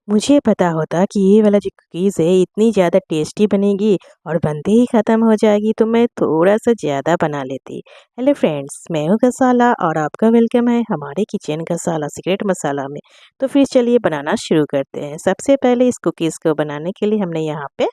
मुझे पता होता कि ये वाला जो कुकीज़ है इतनी ज़्यादा टेस्टी बनेगी और बनते ही ख़त्म हो जाएगी तो मैं थोड़ा-सा ज़्यादा बना लेती। हेलो फ्रेंड्स, मैं हूँ गसाला और आपका वेलकम है हमारे किचन गसाला सीक्रेट मसाला में। तो फिर चलिए बनाना शुरू करते हैं। सबसे पहले इस कुकीज़ को बनाने के लिए हमने यहाँ पे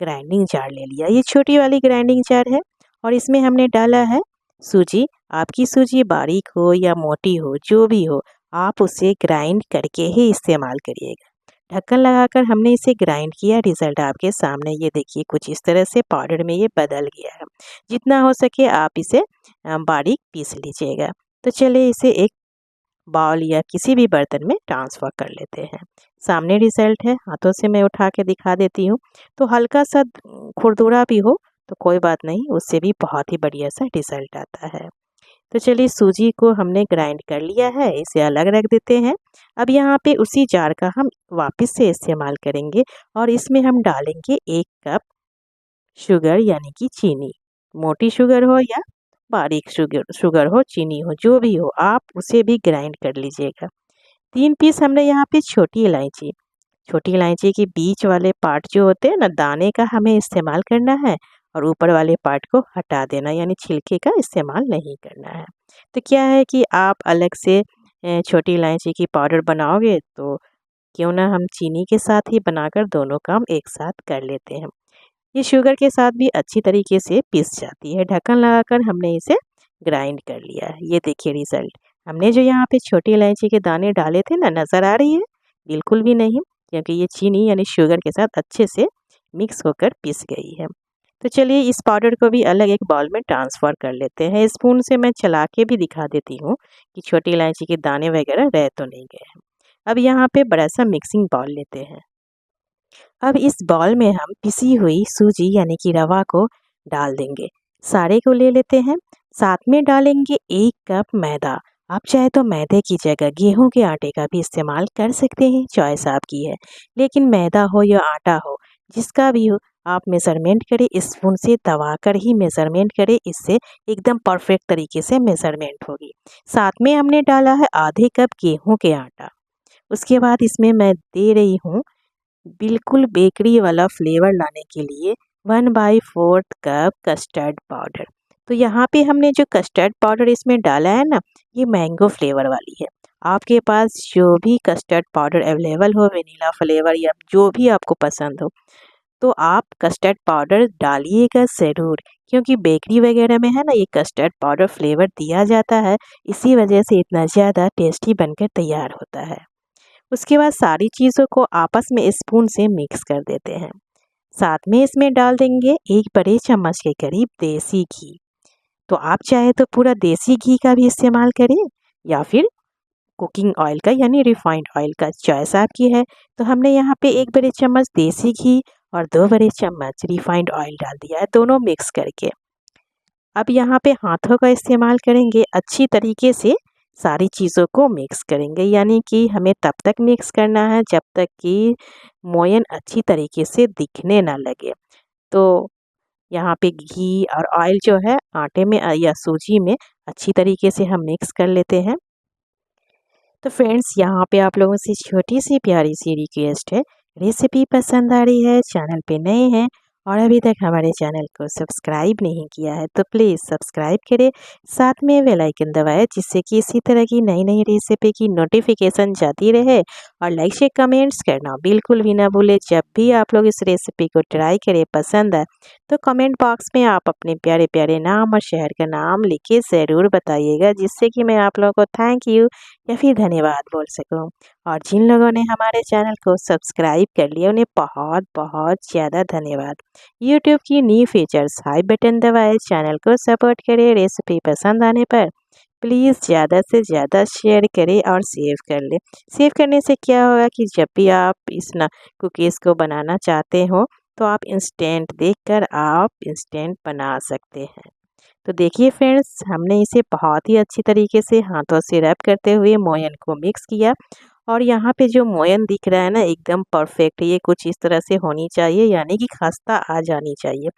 ग्राइंडिंग जार ले लिया। ये छोटी वाली ग्राइंडिंग जार है और इसमें हमने डाला है सूजी। आपकी सूजी बारीक हो या मोटी हो, जो भी हो, आप उसे ग्राइंड करके ही इस्तेमाल करिएगा। ढक्कन लगाकर हमने इसे ग्राइंड किया। रिज़ल्ट आपके सामने ये देखिए, कुछ इस तरह से पाउडर में ये बदल गया है। जितना हो सके आप इसे बारीक पीस लीजिएगा। तो चलिए इसे एक बाउल या किसी भी बर्तन में ट्रांसफ़र कर लेते हैं। सामने रिज़ल्ट है, हाथों से मैं उठा के दिखा देती हूँ। तो हल्का-सा खुरदुरा भी हो तो कोई बात नहीं, उससे भी बहुत ही बढ़िया सा रिज़ल्ट आता है। तो चलिए सूजी को हमने ग्राइंड कर लिया है, इसे अलग रख देते हैं। अब यहाँ पे उसी जार का हम वापस से इस्तेमाल करेंगे और इसमें हम डालेंगे 1 कप शुगर यानी कि चीनी। मोटी शुगर हो या बारीक शुगर शुगर हो, चीनी हो, जो भी हो, आप उसे भी ग्राइंड कर लीजिएगा। 3 पीस हमने यहाँ पे छोटी इलायची के बीच वाले पार्ट जो होते हैं ना, दाने का हमें इस्तेमाल करना है और ऊपर वाले पार्ट को हटा देना, यानी छिलके का इस्तेमाल नहीं करना है। तो क्या है कि आप अलग से छोटी इलायची की पाउडर बनाओगे तो क्यों ना हम चीनी के साथ ही बनाकर दोनों काम एक साथ कर लेते हैं। ये शुगर के साथ भी अच्छी तरीके से पिस जाती है। ढक्कन लगाकर हमने इसे ग्राइंड कर लिया है। ये देखिए रिज़ल्ट। हमने जो यहाँ पे छोटी इलायची के दाने डाले थे ना, नज़र आ रही है? बिल्कुल भी नहीं, क्योंकि ये चीनी यानी शुगर के साथ अच्छे से मिक्स होकर पिस गई है। तो चलिए इस पाउडर को भी अलग एक बाउल में ट्रांसफ़र कर लेते हैं। स्पून से मैं चला के भी दिखा देती हूँ कि छोटी इलायची के दाने वगैरह रह तो नहीं गए हैं। अब यहाँ पे बड़ा-सा मिक्सिंग बाउल लेते हैं। अब इस बाउल में हम पिसी हुई सूजी यानी कि रवा को डाल देंगे। सारे को ले लेते हैं। साथ में डालेंगे 1 कप मैदा। आप चाहे तो मैदे की जगह गेहूं के आटे का भी इस्तेमाल कर सकते हैं, चॉइस आपकी है। लेकिन मैदा हो या आटा हो, जिसका भी हो, आप मेज़रमेंट करें, स्पून से दबाकर ही मेज़रमेंट करें, इससे एकदम परफेक्ट तरीके से मेज़रमेंट होगी। साथ में हमने डाला है आधे कप गेहूं के आटा। उसके बाद इसमें मैं दे रही हूँ बिल्कुल बेकरी वाला फ्लेवर लाने के लिए 1/4 कप कस्टर्ड पाउडर। तो यहाँ पे हमने जो कस्टर्ड पाउडर इसमें डाला है ना, ये मैंगो फ्लेवर वाली है। आपके पास जो भी कस्टर्ड पाउडर अवेलेबल हो, वेनिला फ्लेवर या जो भी आपको पसंद हो, तो आप कस्टर्ड पाउडर डालिएगा ज़रूर, क्योंकि बेकरी वगैरह में है ना, ये कस्टर्ड पाउडर फ्लेवर दिया जाता है, इसी वजह से इतना ज़्यादा टेस्टी बनकर तैयार होता है। उसके बाद सारी चीज़ों को आपस में स्पून से मिक्स कर देते हैं। साथ में इसमें डाल देंगे 1 बड़े चम्मच के करीब देसी घी। तो आप चाहे तो पूरा देसी घी का भी इस्तेमाल करें या फिर कुकिंग ऑयल का यानी रिफाइंड ऑयल का, चॉइस आपकी है। तो हमने यहाँ पे 1 बड़े चम्मच देसी घी और 2 बड़े चम्मच रिफाइंड ऑयल डाल दिया है, दोनों मिक्स करके। अब यहाँ पे हाथों का इस्तेमाल करेंगे, अच्छी तरीके से सारी चीज़ों को मिक्स करेंगे, यानी कि हमें तब तक मिक्स करना है जब तक कि मोयन अच्छी तरीके से दिखने ना लगे। तो यहाँ पे घी और ऑयल जो है आटे में या सूजी में अच्छी तरीके से हम मिक्स कर लेते हैं। तो फ्रेंड्स, यहाँ पे आप लोगों से छोटी सी प्यारी सी रिक्वेस्ट है। रेसिपी पसंद आ रही है, चैनल पे नए हैं और अभी तक हमारे चैनल को सब्सक्राइब नहीं किया है तो प्लीज़ सब्सक्राइब करें, साथ में बेल आइकन दबाएं, जिससे कि इसी तरह की नई नई रेसिपी की नोटिफिकेशन जाती रहे। और लाइक शेयर कमेंट्स करना बिल्कुल भी ना भूलें। जब भी आप लोग इस रेसिपी को ट्राई करें, पसंद आए, तो कमेंट बॉक्स में आप अपने प्यारे प्यारे नाम और शहर का नाम लिख के ज़रूर बताइएगा, जिससे कि मैं आप लोगों को थैंक यू या फिर धन्यवाद बोल सकूं। और जिन लोगों ने हमारे चैनल को सब्सक्राइब कर लिया, उन्हें बहुत बहुत ज़्यादा धन्यवाद। यूट्यूब की न्यू फीचर्स हाई बटन दबाएं, चैनल को सपोर्ट करें। रेसिपी पसंद आने पर प्लीज़ ज़्यादा से ज़्यादा शेयर करें और सेव कर लें। सेव करने से क्या होगा कि जब भी आप इस ना कुकीज़ को बनाना चाहते हो, तो आप इंस्टेंट देखकर आप इंस्टेंट बना सकते हैं। तो देखिए फ्रेंड्स, हमने इसे बहुत ही अच्छी तरीके से हाथों से रब करते हुए मोयन को मिक्स किया और यहाँ पे जो मोयन दिख रहा है ना एकदम परफेक्ट, ये कुछ इस तरह से होनी चाहिए, यानी कि खस्ता आ जानी चाहिए।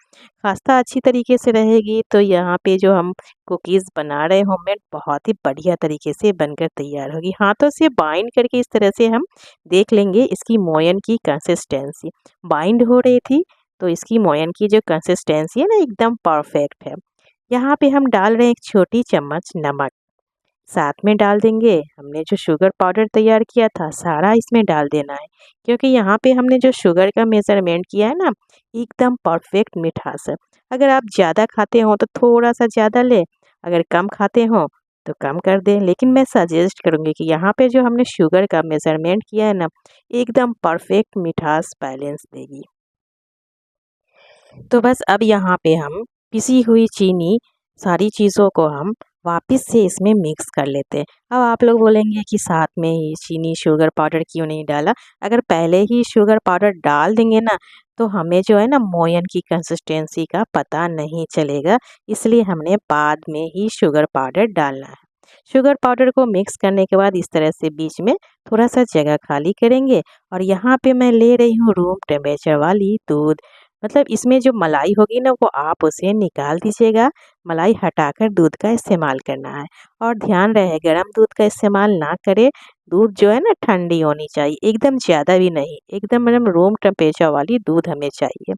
खस्ता अच्छी तरीके से रहेगी तो यहाँ पे जो हम कुकीज़ बना रहे हैं होममेड, बहुत ही बढ़िया तरीके से बनकर तैयार होगी। हाथों से बाइंड करके इस तरह से हम देख लेंगे इसकी मोयन की कंसिस्टेंसी बाइंड हो रही थी, तो इसकी मोयन की जो कंसिस्टेंसी है ना एकदम परफेक्ट है। यहाँ पे हम डाल रहे हैं 1 छोटी चम्मच नमक, साथ में डाल देंगे हमने जो शुगर पाउडर तैयार किया था सारा इसमें डाल देना है, क्योंकि यहाँ पे हमने जो शुगर का मेज़रमेंट किया है ना एकदम परफेक्ट मिठास है। अगर आप ज़्यादा खाते हो तो थोड़ा सा ज़्यादा ले, अगर कम खाते हो तो कम कर दें, लेकिन मैं सजेस्ट करूँगी कि यहाँ पे जो हमने शुगर का मेज़रमेंट किया है ना एकदम परफेक्ट मिठास बैलेंस देगी। तो बस अब यहाँ पे हम पिसी हुई चीनी सारी चीज़ों को हम वापस से इसमें मिक्स कर लेते हैं। अब आप लोग बोलेंगे कि साथ में ही चीनी शुगर पाउडर क्यों नहीं डाला? अगर पहले ही शुगर पाउडर डाल देंगे ना तो हमें जो है ना मोयन की कंसिस्टेंसी का पता नहीं चलेगा, इसलिए हमने बाद में ही शुगर पाउडर डालना है। शुगर पाउडर को मिक्स करने के बाद इस तरह से बीच में थोड़ा सा जगह खाली करेंगे और यहाँ पे मैं ले रही हूँ रूम टेम्परेचर वाली दूध। मतलब इसमें जो मलाई होगी ना वो आप उसे निकाल दीजिएगा, मलाई हटाकर दूध का इस्तेमाल करना है। और ध्यान रहे गरम दूध का इस्तेमाल ना करें, दूध जो है ना ठंडी होनी चाहिए, एकदम ज़्यादा भी नहीं, एकदम मतलब रूम टेम्परेचर वाली दूध हमें चाहिए।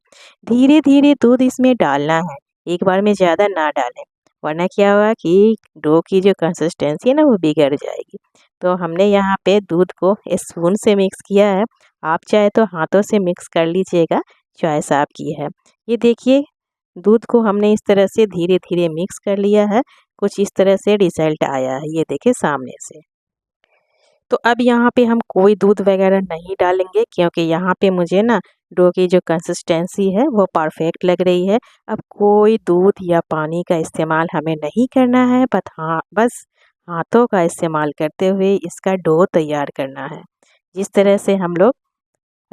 धीरे धीरे दूध इसमें डालना है, एक बार में ज़्यादा ना डालें, वरना क्या होगा कि डो की जो कंसिस्टेंसी है ना वो बिगड़ जाएगी। तो हमने यहाँ पे दूध को स्पून से मिक्स किया है, आप चाहे तो हाथों से मिक्स कर लीजिएगा, चॉइस आपकी है। ये देखिए दूध को हमने इस तरह से धीरे-धीरे मिक्स कर लिया है, कुछ इस तरह से रिज़ल्ट आया है, ये देखिए सामने से। तो अब यहाँ पे हम कोई दूध वगैरह नहीं डालेंगे, क्योंकि यहाँ पे मुझे ना डो की जो कंसिस्टेंसी है वो परफेक्ट लग रही है। अब कोई दूध या पानी का इस्तेमाल हमें नहीं करना है, बस हाथों का इस्तेमाल करते हुए इसका डो तैयार करना है। जिस तरह से हम लोग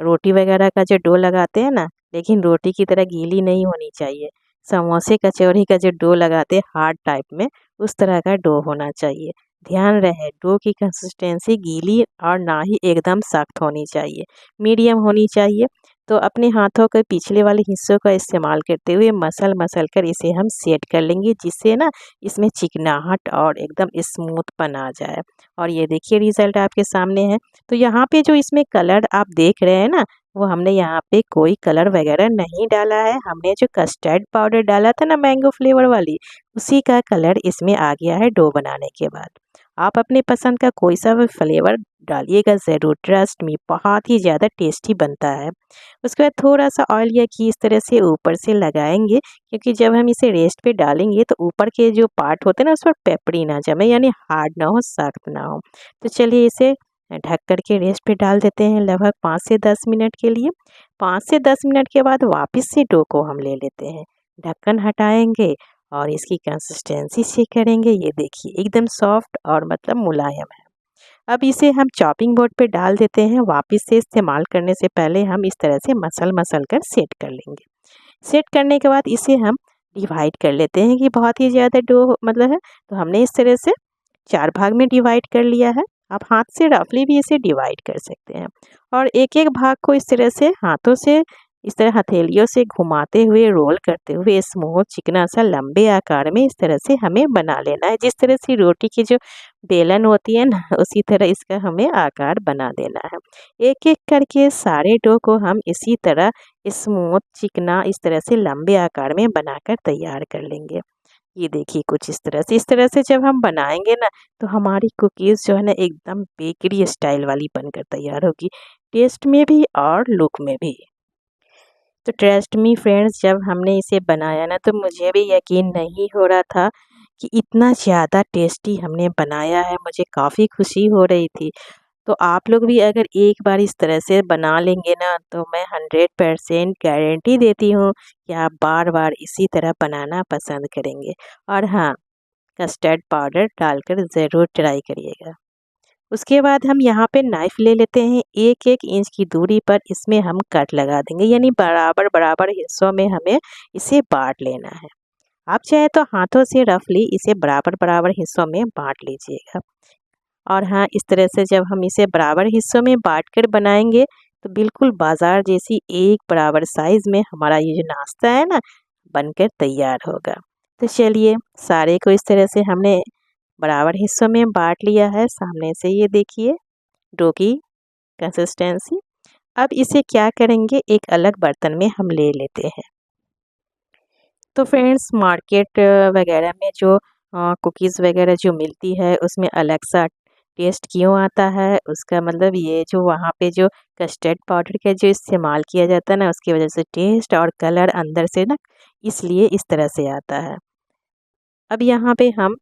रोटी वगैरह का जो डो लगाते हैं ना, लेकिन रोटी की तरह गीली नहीं होनी चाहिए। समोसे कचौड़ी का जो डो लगाते हैं हार्ड टाइप में, उस तरह का डो होना चाहिए। ध्यान रहे डो की कंसिस्टेंसी गीली और ना ही एकदम सख्त होनी चाहिए, मीडियम होनी चाहिए। तो अपने हाथों के पिछले वाले हिस्सों का इस्तेमाल करते हुए मसल कर इसे हम सेट कर लेंगे, जिससे ना इसमें चिकनाहट और एकदम स्मूथपन आ जाए। और ये देखिए रिज़ल्ट आपके सामने है। तो यहाँ पे जो इसमें कलर आप देख रहे हैं ना, वो हमने यहाँ पे कोई कलर वगैरह नहीं डाला है। हमने जो कस्टर्ड पाउडर डाला था ना मैंगो फ्लेवर वाली, उसी का कलर इसमें आ गया है डो बनाने के बाद। आप अपने पसंद का कोई सा भी फ्लेवर डालिएगा ज़रूर, ट्रस्ट मी बहुत ही ज़्यादा टेस्टी बनता है। उसके बाद थोड़ा सा ऑयल या घी इस तरह से ऊपर से लगाएंगे, क्योंकि जब हम इसे रेस्ट पे डालेंगे तो ऊपर के जो पार्ट होते हैं ना उस पर पेपड़ी ना जमे, यानी हार्ड ना हो सख्त ना हो। तो चलिए इसे ढक कर के रेस्ट पे डाल देते हैं लगभग 5 से 10 मिनट के लिए। 5 से 10 मिनट के बाद वापस से डो को हम ले लेते हैं, ढक्कन हटाएंगे और इसकी कंसिस्टेंसी चेक करेंगे। ये देखिए एकदम सॉफ्ट और मतलब मुलायम है। अब इसे हम चॉपिंग बोर्ड पे डाल देते हैं, वापस से इस्तेमाल करने से पहले हम इस तरह से मसल कर सेट कर लेंगे। सेट करने के बाद इसे हम डिवाइड कर लेते हैं कि बहुत ही ज़्यादा डो मतलब है, तो हमने इस तरह से 4 भाग में डिवाइड कर लिया है। आप हाथ से रफली भी इसे डिवाइड कर सकते हैं और एक-एक भाग को इस तरह से हाथों से इस तरह हथेलियों से घुमाते हुए रोल करते हुए स्मूथ चिकना सा लंबे आकार में इस तरह से हमें बना लेना है। जिस तरह से रोटी की जो बेलन होती है ना उसी तरह इसका हमें आकार बना देना है। एक-एक करके सारे डो को हम इसी तरह स्मूथ चिकना इस तरह से लंबे आकार में बनाकर तैयार कर लेंगे। ये देखिए कुछ इस तरह से जब हम बनाएंगे ना तो हमारी कुकीज़ जो है ना एकदम बेकरी स्टाइल वाली बनकर तैयार होगी, टेस्ट में भी और लुक में भी। तो ट्रस्ट मी फ्रेंड्स, जब हमने इसे बनाया ना तो मुझे भी यकीन नहीं हो रहा था कि इतना ज़्यादा टेस्टी हमने बनाया है, मुझे काफ़ी खुशी हो रही थी। तो आप लोग भी अगर एक बार इस तरह से बना लेंगे ना तो मैं 100% गारंटी देती हूँ कि आप बार-बार इसी तरह बनाना पसंद करेंगे। और हाँ, कस्टर्ड पाउडर डालकर ज़रूर ट्राई करिएगा। उसके बाद हम यहाँ पे नाइफ़ ले लेते हैं, 1-1 इंच की दूरी पर इसमें हम कट लगा देंगे, यानी बराबर-बराबर हिस्सों में हमें इसे बाँट लेना है। आप चाहे तो हाथों से रफली इसे बराबर-बराबर हिस्सों में बाँट लीजिएगा। और हाँ, इस तरह से जब हम इसे बराबर हिस्सों में बाँट कर बनाएंगे तो बिल्कुल बाज़ार जैसी एक बराबर साइज़ में हमारा ये जो नाश्ता है ना बनकर तैयार होगा। तो चलिए, सारे को इस तरह से हमने बराबर हिस्सों में बाँट लिया है। सामने से ये देखिए डो की कंसिस्टेंसी। अब इसे क्या करेंगे, एक अलग बर्तन में हम ले लेते हैं। तो फ्रेंड्स, मार्केट वगैरह में जो कुकीज़ वगैरह जो मिलती है उसमें अलग सा टेस्ट क्यों आता है, उसका मतलब ये जो वहाँ पे जो कस्टर्ड पाउडर का जो इस्तेमाल किया जाता है ना, उसकी वजह से टेस्ट और कलर अंदर से ना इसलिए इस तरह से आता है। अब यहाँ पे हम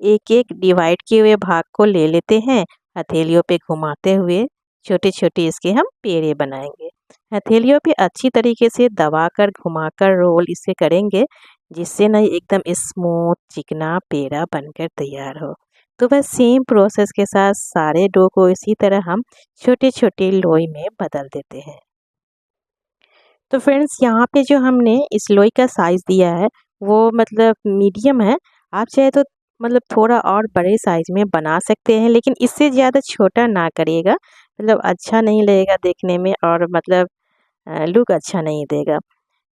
एक-एक डिवाइड किए हुए भाग को ले लेते हैं, हथेलियों पे घुमाते हुए छोटे-छोटे इसके हम पेड़े बनाएंगे। हथेलियों पे अच्छी तरीके से दबाकर घुमाकर रोल इसे करेंगे, जिससे ना ये एकदम स्मूथ चिकना पेड़ा बनकर तैयार हो। तो बस सेम प्रोसेस के साथ सारे डो को इसी तरह हम छोटे-छोटे लोई में बदल देते हैं। तो फ्रेंड्स, यहाँ पे जो हमने इस लोई का साइज़ दिया है वो मतलब मीडियम है। आप चाहे तो मतलब थोड़ा और बड़े साइज़ में बना सकते हैं, लेकिन इससे ज़्यादा छोटा ना करिएगा, मतलब अच्छा नहीं लगेगा देखने में और मतलब लुक अच्छा नहीं देगा।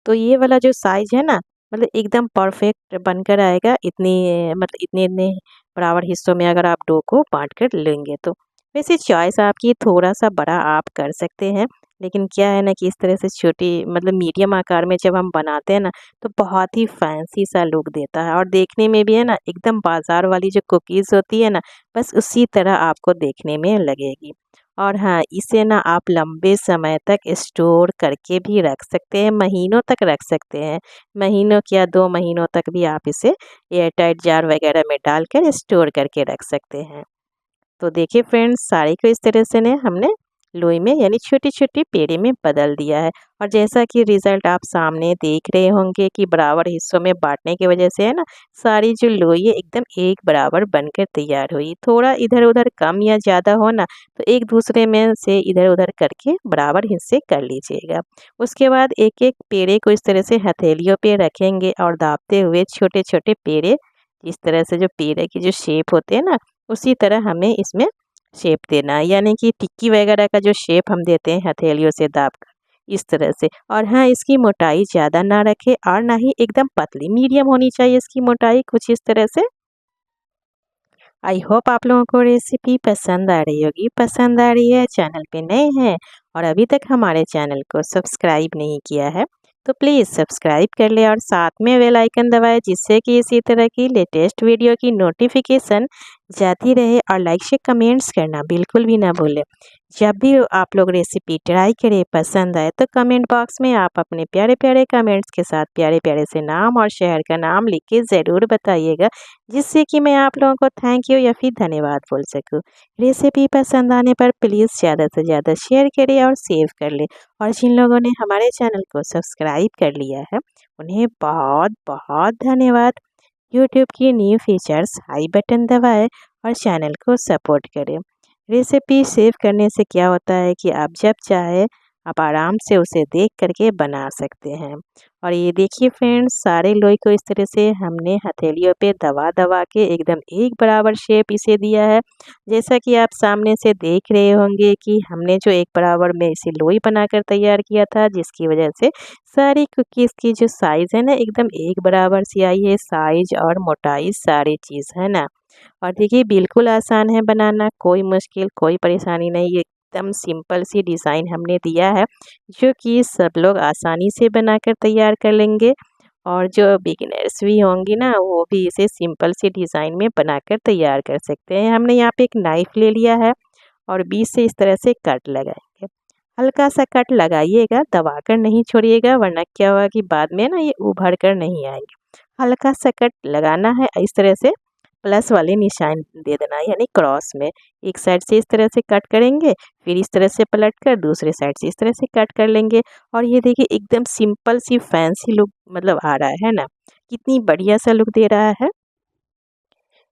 तो ये वाला जो साइज़ है ना, मतलब एकदम परफेक्ट बनकर आएगा इतनी मतलब इतने-इतने बराबर हिस्सों में अगर आप डो को बाँट कर लेंगे तो। वैसे चॉइस आपकी, थोड़ा-सा बड़ा आप कर सकते हैं, लेकिन क्या है ना कि इस तरह से छोटी मतलब मीडियम आकार में जब हम बनाते हैं ना, तो बहुत ही फैंसी सा लुक देता है और देखने में भी है ना एकदम बाज़ार वाली जो कुकीज़ होती है ना, बस उसी तरह आपको देखने में लगेगी। और हाँ, इसे ना आप लंबे समय तक स्टोर करके भी रख सकते हैं, महीनों तक रख सकते हैं। महीनों क्या 2 महीनों तक भी आप इसे एयरटाइट जार वगैरह में डालकर स्टोर करके रख सकते हैं। तो देखिए फ्रेंड्स, साड़ी को इस तरह से ने हमने लोई में यानी छोटी-छोटी पेड़े में बदल दिया है और जैसा कि रिज़ल्ट आप सामने देख रहे होंगे कि बराबर हिस्सों में बाँटने की वजह से है ना, सारी जो लोई है एकदम एक बराबर बनकर तैयार हुई। थोड़ा इधर-उधर कम या ज़्यादा हो ना, तो एक दूसरे में से इधर-उधर करके बराबर हिस्से कर लीजिएगा। उसके बाद एक-एक पेड़े को इस तरह से हथेलियों पे रखेंगे और दाबते हुए छोटे-छोटे पेड़े, इस तरह से जो पेड़े की जो शेप होते हैं ना, उसी तरह हमें इसमें शेप देना है, यानी कि टिक्की वगैरह का जो शेप हम देते हैं हथेलियों से दाबकर, इस तरह से। और हाँ, इसकी मोटाई ज़्यादा ना रखें और ना ही एकदम पतली, मीडियम होनी चाहिए इसकी मोटाई कुछ इस तरह से। आई होप आप लोगों को रेसिपी पसंद आ रही होगी। पसंद आ रही है, चैनल पे नए हैं और अभी तक हमारे चैनल को सब्सक्राइब नहीं किया है, तो प्लीज़ सब्सक्राइब कर ले और साथ में बेल आइकन दबाएं, जिससे कि इसी तरह की लेटेस्ट वीडियो की नोटिफिकेशन जाती रहे। और लाइक से कमेंट्स करना बिल्कुल भी ना भूलें। जब भी आप लोग रेसिपी ट्राई करें, पसंद आए, तो कमेंट बॉक्स में आप अपने प्यारे-प्यारे कमेंट्स के साथ प्यारे-प्यारे से नाम और शहर का नाम लिख के ज़रूर बताइएगा, जिससे कि मैं आप लोगों को थैंक यू या फिर धन्यवाद बोल सकूँ। रेसिपी पसंद आने पर प्लीज़ ज़्यादा से ज़्यादा शेयर करें और सेव कर लें। और जिन लोगों ने हमारे चैनल को सब्सक्राइब कर लिया है, उन्हें बहुत-बहुत धन्यवाद। यूट्यूब की न्यू फीचर्स आई बटन दबाएं और चैनल को सपोर्ट करें। रेसिपी सेव करने से क्या होता है कि आप जब चाहे आप आराम से उसे देख करके बना सकते हैं। और ये देखिए फ्रेंड्स, सारे लोई को इस तरह से हमने हथेलियों पे दबा दबा के एकदम एक बराबर शेप इसे दिया है। जैसा कि आप सामने से देख रहे होंगे कि हमने जो एक बराबर में इसे लोई बनाकर तैयार किया था, जिसकी वजह से सारी कुकीज़ की जो साइज़ है ना एकदम एक बराबर सी आई है, साइज़ और मोटाई सारी चीज़ है ना। और देखिए बिल्कुल आसान है बनाना, कोई मुश्किल कोई परेशानी नहीं, एकदम सिंपल सी डिज़ाइन हमने दिया है, जो कि सब लोग आसानी से बनाकर तैयार कर लेंगे। और जो बिगिनर्स भी होंगी ना, वो भी इसे सिंपल सी डिज़ाइन में बनाकर तैयार कर सकते हैं। हमने यहाँ पे एक नाइफ़ ले लिया है और बीच से इस तरह से कट लगाएंगे। हल्का सा कट लगाइएगा, दबाकर नहीं छोड़िएगा, वरना क्या होगा कि बाद में ना ये उभर कर नहीं आएंगे। हल्का सा कट लगाना है, इस तरह से प्लस वाले निशान दे देना है, यानी क्रॉस में। एक साइड से इस तरह से कट करेंगे, फिर इस तरह से पलट कर दूसरे साइड से इस तरह से कट कर लेंगे। और ये देखिए एकदम सिंपल सी फैंसी लुक मतलब आ रहा है ना, कितनी बढ़िया सा लुक दे रहा है।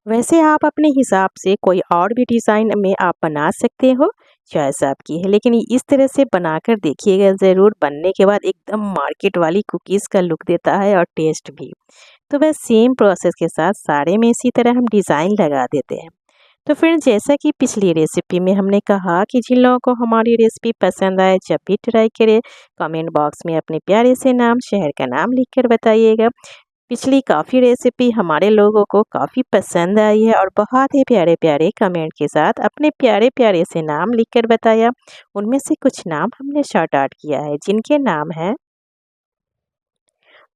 वैसे आप अपने हिसाब से कोई और भी डिज़ाइन में आप बना सकते हो, चॉइस आपकी है, लेकिन इस तरह से बनाकर देखिएगा ज़रूर, बनने के बाद एकदम मार्केट वाली कुकीज़ का लुक देता है और टेस्ट भी। तो बस सेम प्रोसेस के साथ सारे में इसी तरह हम डिज़ाइन लगा देते हैं। तो फ्रेंड्स, जैसा कि पिछली रेसिपी में हमने कहा कि जिन लोगों को हमारी रेसिपी पसंद आए जब भी ट्राई करें कमेंट बॉक्स में अपने प्यारे से नाम शहर का नाम लिखकर बताइएगा। पिछली काफ़ी रेसिपी हमारे लोगों को काफ़ी पसंद आई है और बहुत ही प्यारे प्यारे कमेंट के साथ अपने प्यारे प्यारे से नाम लिखकर बताया। उनमें से कुछ नाम हमने शॉर्ट आउट किया है, जिनके नाम हैं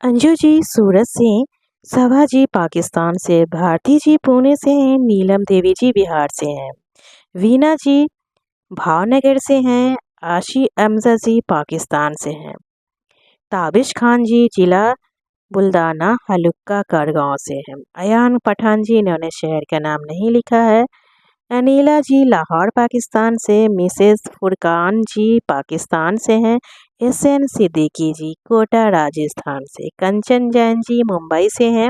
अंजू जी सूरत से, सभा जी पाकिस्तान से, भारती जी पुणे से हैं, नीलम देवी जी बिहार से हैं, वीना जी भावनगर से हैं, आशी अमजा जी पाकिस्तान से हैं, ताबिश खान जी जिला बुल्दाना हलुक्का करगांव से हैं, अयान पठान जी इन्होंने शहर का नाम नहीं लिखा है, अनीला जी लाहौर पाकिस्तान से, मिसेस फुरकान जी पाकिस्तान से हैं, एसएन सिद्दीकी जी कोटा राजस्थान से, कंचन जैन जी मुंबई से हैं,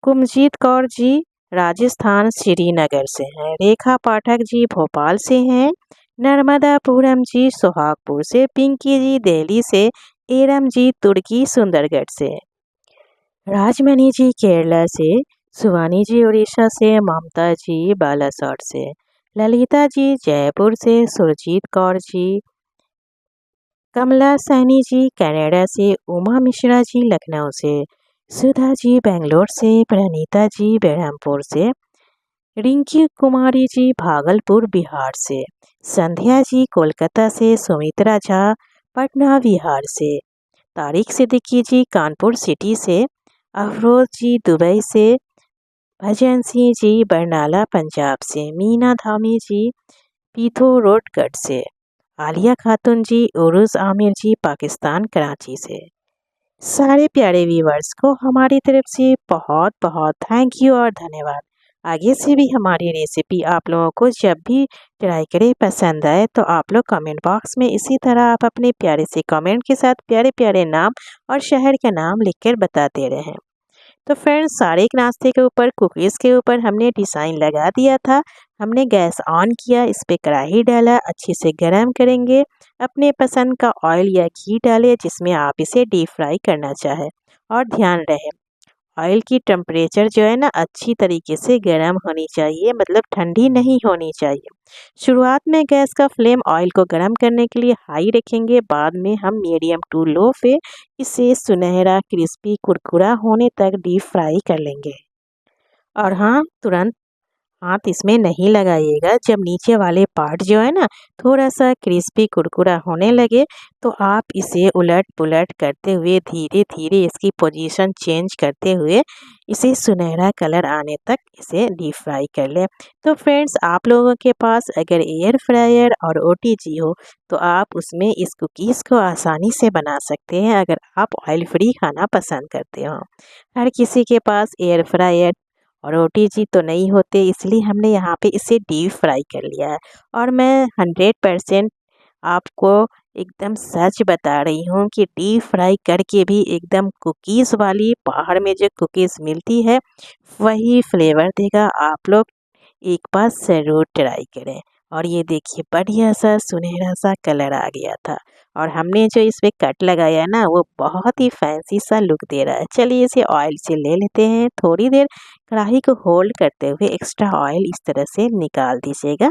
कुमजीत कौर जी राजस्थान श्रीनगर से हैं, रेखा पाठक जी भोपाल से हैं, नर्मदापुरम जी सोहागपुर से, पिंकी जी दिल्ली से, एरम जी तुर्की सुंदरगढ़ से, राजमणि जी केरला से, सुवानी जी उड़ीसा से, ममता जी बालासोर से, ललिता जी जयपुर से, सुरजीत कौर जी, कमला सैनी जी कनाडा से, उमा मिश्रा जी लखनऊ से, सुधा जी बेंगलोर से, प्रणीता जी बेरहमपुर से, रिंकी कुमारी जी भागलपुर बिहार से, संध्या जी कोलकाता से, सुमित्रा झा पटना बिहार से, तारिक सिद्दीकी जी कानपुर सिटी से, अफरोज जी दुबई से, भजन सिंह जी बरनाला पंजाब से, मीना धामी जी पीथो रोडगढ़ से, आलिया खातून जी उरुज आमिर जी पाकिस्तान कराची से। सारे प्यारे व्यूवर्स को हमारी तरफ से बहुत बहुत थैंक यू और धन्यवाद। आगे से भी हमारी रेसिपी आप लोगों को जब भी ट्राई करें पसंद आए तो आप लोग कमेंट बॉक्स में इसी तरह आप अपने प्यारे से कमेंट के साथ प्यारे प्यारे नाम और शहर का नाम लिखकर बताते रहें। तो फ्रेंड्स, सारे एक नाश्ते के ऊपर कुकीज़ के ऊपर हमने डिज़ाइन लगा दिया था। हमने गैस ऑन किया, इस पे कढ़ाई डाला, अच्छे से गरम करेंगे। अपने पसंद का ऑयल या घी डालें जिसमें आप इसे डीप फ्राई करना चाहें। और ध्यान रहे ऑयल की टेम्परेचर जो है ना अच्छी तरीके से गर्म होनी चाहिए, मतलब ठंडी नहीं होनी चाहिए। शुरुआत में गैस का फ्लेम ऑयल को गर्म करने के लिए हाई रखेंगे, बाद में हम मीडियम टू लो पे इसे सुनहरा क्रिस्पी कुरकुरा होने तक डीप फ्राई कर लेंगे। और हाँ, तुरंत हाथ इसमें नहीं लगाइएगा। जब नीचे वाले पार्ट जो है ना थोड़ा सा क्रिस्पी कुरकुरा होने लगे तो आप इसे उलट पुलट करते हुए धीरे धीरे इसकी पोजीशन चेंज करते हुए इसे सुनहरा कलर आने तक इसे डीप फ्राई कर लें। तो फ्रेंड्स, आप लोगों के पास अगर एयर फ्रायर और ओटीजी हो तो आप उसमें इस कुकीज़ को आसानी से बना सकते हैं, अगर आप ऑयल फ्री खाना पसंद करते हो। हर किसी के पास एयर फ्रायर और ओटीजी तो नहीं होते, इसलिए हमने यहाँ पे इसे डीप फ्राई कर लिया है। और मैं 100% आपको एकदम सच बता रही हूँ कि डीप फ्राई करके भी एकदम कुकीज़ वाली बाहर में जो कुकीज़ मिलती है वही फ्लेवर देगा। आप लोग एक बार ज़रूर ट्राई करें। और ये देखिए बढ़िया सा सुनहरा सा कलर आ गया था और हमने जो इस पे कट लगाया है ना वो बहुत ही फैंसी सा लुक दे रहा है। चलिए इसे ऑयल से ले लेते हैं। थोड़ी देर कढ़ाई को होल्ड करते हुए एक्स्ट्रा ऑयल इस तरह से निकाल दीजिएगा।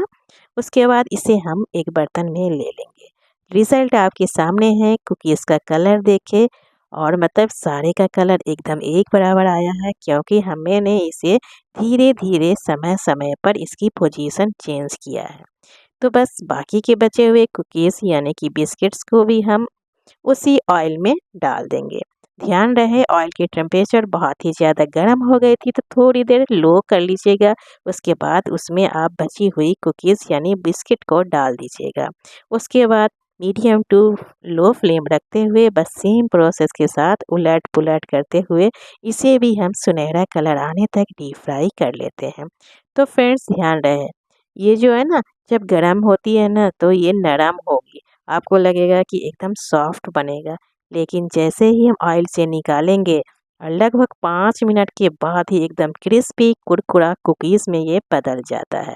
उसके बाद इसे हम एक बर्तन में ले लेंगे। रिज़ल्ट आपके सामने है। कुकीज़ का कलर देखे और मतलब सारे का कलर एकदम एक बराबर आया है, क्योंकि हमने इसे धीरे धीरे समय समय पर इसकी पोजीशन चेंज किया है। तो बस बाकी के बचे हुए कुकीज़ यानी कि बिस्किट्स को भी हम उसी ऑयल में डाल देंगे। ध्यान रहे ऑयल की टेम्परेचर बहुत ही ज़्यादा गर्म हो गई थी तो थोड़ी देर लो कर लीजिएगा। उसके बाद उसमें आप बची हुई कुकीज़ यानी बिस्किट को डाल दीजिएगा। उसके बाद मीडियम टू लो फ्लेम रखते हुए बस सेम प्रोसेस के साथ उलट पुलट करते हुए इसे भी हम सुनहरा कलर आने तक डीप फ्राई कर लेते हैं। तो फ्रेंड्स, ध्यान रहे ये जो है ना जब गर्म होती है ना तो ये नरम होगी, आपको लगेगा कि एकदम सॉफ्ट बनेगा, लेकिन जैसे ही हम ऑयल से निकालेंगे और लगभग 5 मिनट के बाद ही एकदम क्रिस्पी कुरकुरा कुकीज़ में ये बदल जाता है।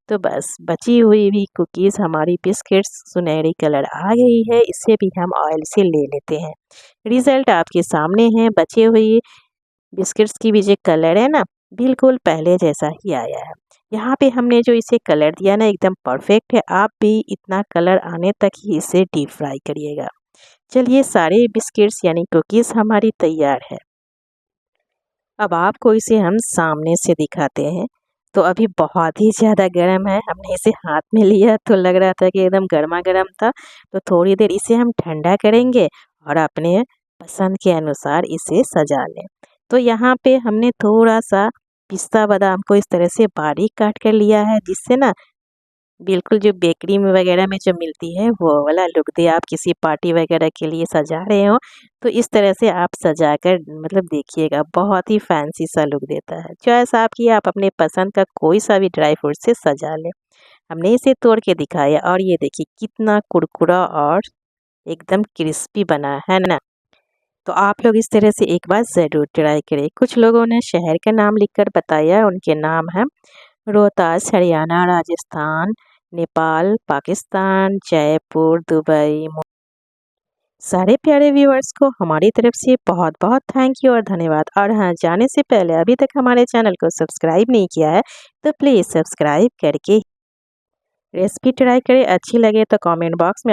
तो बस बची हुई भी कुकीज़ हमारी बिस्किट्स सुनहरी कलर आ गई है, इसे भी हम ऑयल से ले लेते हैं। रिज़ल्ट आपके सामने है। बची हुई बिस्किट्स की भी जो कलर है ना बिल्कुल पहले जैसा ही आया है। यहाँ पे हमने जो इसे कलर दिया ना एकदम परफेक्ट है। आप भी इतना कलर आने तक ही इसे डीप फ्राई करिएगा। चलिए सारे बिस्किट्स यानी कुकीज़ हमारी तैयार है। अब आपको इसे हम सामने से दिखाते हैं। तो अभी बहुत ही ज़्यादा गर्म है। हमने इसे हाथ में लिया तो लग रहा था कि एकदम गर्मा-गर्म था। तो थोड़ी देर इसे हम ठंडा करेंगे और अपने पसंद के अनुसार इसे सजा लें। तो यहाँ पे हमने थोड़ा-सा पिस्ता बादाम को इस तरह से बारीक काट कर लिया है, जिससे ना बिल्कुल जो बेकरी में वगैरह में जो मिलती है वो वाला लुक दे। आप किसी पार्टी वगैरह के लिए सजा रहे हो तो इस तरह से आप सजा कर मतलब देखिएगा, बहुत ही फैंसी सा लुक देता है। चॉइस आपकी, आप अपने पसंद का कोई सा भी ड्राई फ्रूट से सजा लें। हमने इसे तोड़ के दिखाया और ये देखिए कितना कुरकुरा और एकदम क्रिस्पी बना है ना। तो आप लोग इस तरह से एक बार ज़रूर ट्राई करें। कुछ लोगों ने शहर का नाम लिखकर बताया, उनके नाम हैं रोहतास, हरियाणा, राजस्थान, नेपाल, पाकिस्तान, जयपुर, दुबई। सारे प्यारे व्यूअर्स को हमारी तरफ से बहुत बहुत थैंक यू और धन्यवाद। और हाँ, जाने से पहले अभी तक हमारे चैनल को सब्सक्राइब नहीं किया है तो प्लीज़ सब्सक्राइब करके रेसिपी ट्राई करें। अच्छी लगे तो कमेंट बॉक्स में